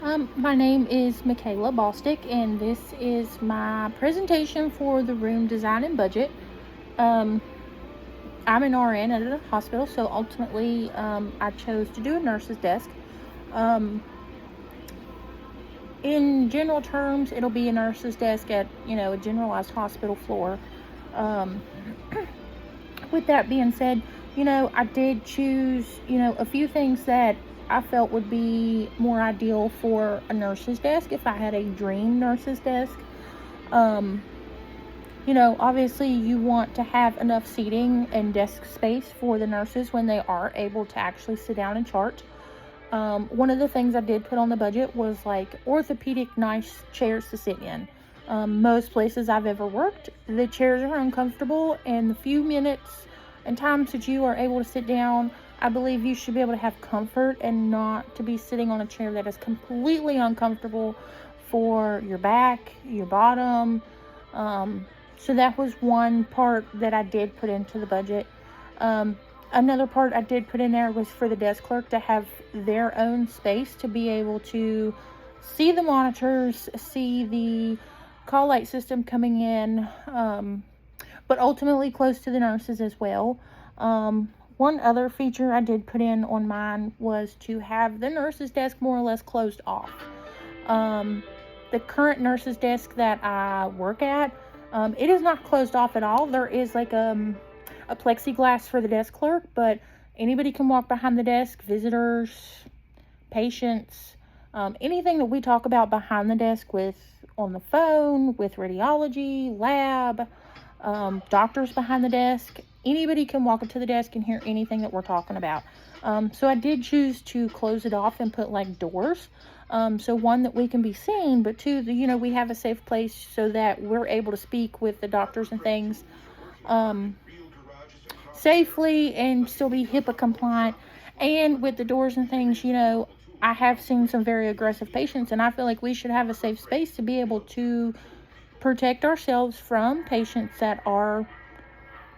My name is Michaela Bostic, and this is my presentation for the room design and budget. Um, I'm an RN at a hospital, so ultimately, I chose to do a nurse's desk. Um, in general terms, it'll be a nurse's desk at a generalized hospital floor. Um, with that being said, I did choose a few things that I felt would be more ideal for a nurse's desk if I had a dream nurse's desk. Um, obviously you want to have enough seating and desk space for the nurses when they are able to actually sit down and chart. One of the things I did put on the budget was like orthopedic nice chairs to sit in. Most places I've ever worked, the chairs are uncomfortable, and the few minutes and times that you are able to sit down, I believe you should be able to have comfort and not to be sitting on a chair that is completely uncomfortable for your back, your bottom. So that was one part that I did put into the budget. Another part I did put in there was for the desk clerk to have their own space to be able to see the monitors, see the call light system coming in, but ultimately close to the nurses as well. One other feature I did put in on mine was to have the nurse's desk more or less closed off. The current nurse's desk that I work at, it is not closed off at all. There is like a plexiglass for the desk clerk, but anybody can walk behind the desk, visitors, patients, anything that we talk about behind the desk with on the phone, with radiology, lab, doctors behind the desk. Anybody can walk up to the desk and hear anything that we're talking about. So I did choose to close it off and put like doors. So one, that we can be seen, but two, we have a safe place so that we're able to speak with the doctors and things safely and still be HIPAA compliant. And with the doors and things, I have seen some very aggressive patients, and I feel like we should have a safe space to be able to protect ourselves from patients that are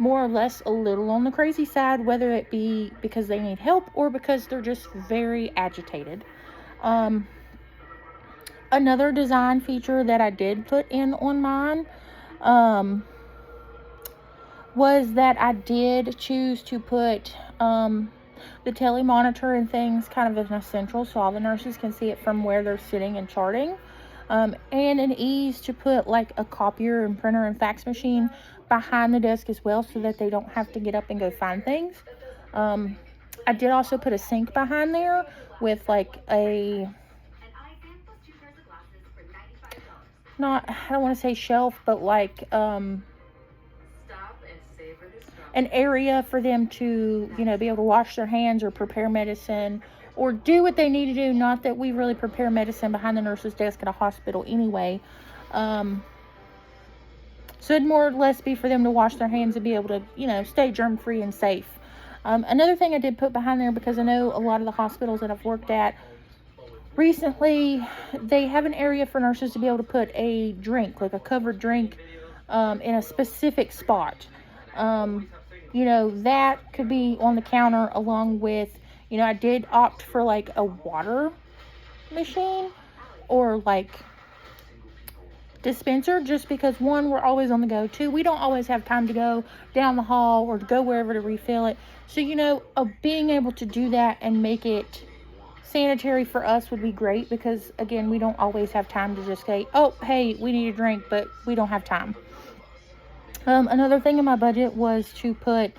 more or less a little on the crazy side, whether it be because they need help or because they're just very agitated. Another design feature that I did put in on mine was that I did choose to put the telemonitor and things kind of as an essential, so all the nurses can see it from where they're sitting and charting. And an ease to put like a copier and printer and fax machine behind the desk as well, so that they don't have to get up and go find things. I did also put a sink behind there with like I don't want to say shelf, but like an area for them to, be able to wash their hands or prepare medicine or do what they need to do. Not that we really prepare medicine behind the nurse's desk at a hospital anyway. So it'd more or less be for them to wash their hands and be able to, stay germ-free and safe. Another thing I did put behind there, because I know a lot of the hospitals that I've worked at recently, they have an area for nurses to be able to put a drink, like a covered drink, in a specific spot. That could be on the counter along with, I did opt for like a water machine or like dispenser, just because one, we're always on the go. Two, we don't always have time to go down the hall or to go wherever to refill it. So, being able to do that and make it sanitary for us would be great, because again, we don't always have time to just say, oh, hey, we need a drink, but we don't have time. Another thing in my budget was to put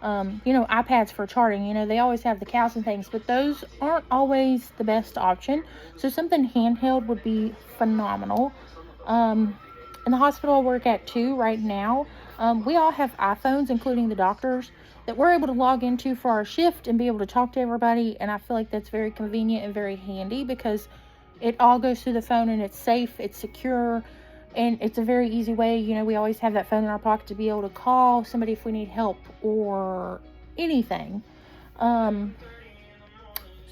iPads for charting. They always have the cows and things, but those aren't always the best option. So something handheld would be phenomenal. In the hospital I work at too right now, we all have iPhones, including the doctors, that we're able to log into for our shift and be able to talk to everybody. And I feel like that's very convenient and very handy, because it all goes through the phone and it's safe, it's secure, and it's a very easy way. We always have that phone in our pocket to be able to call somebody if we need help or anything. So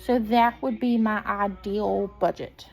that would be my ideal budget.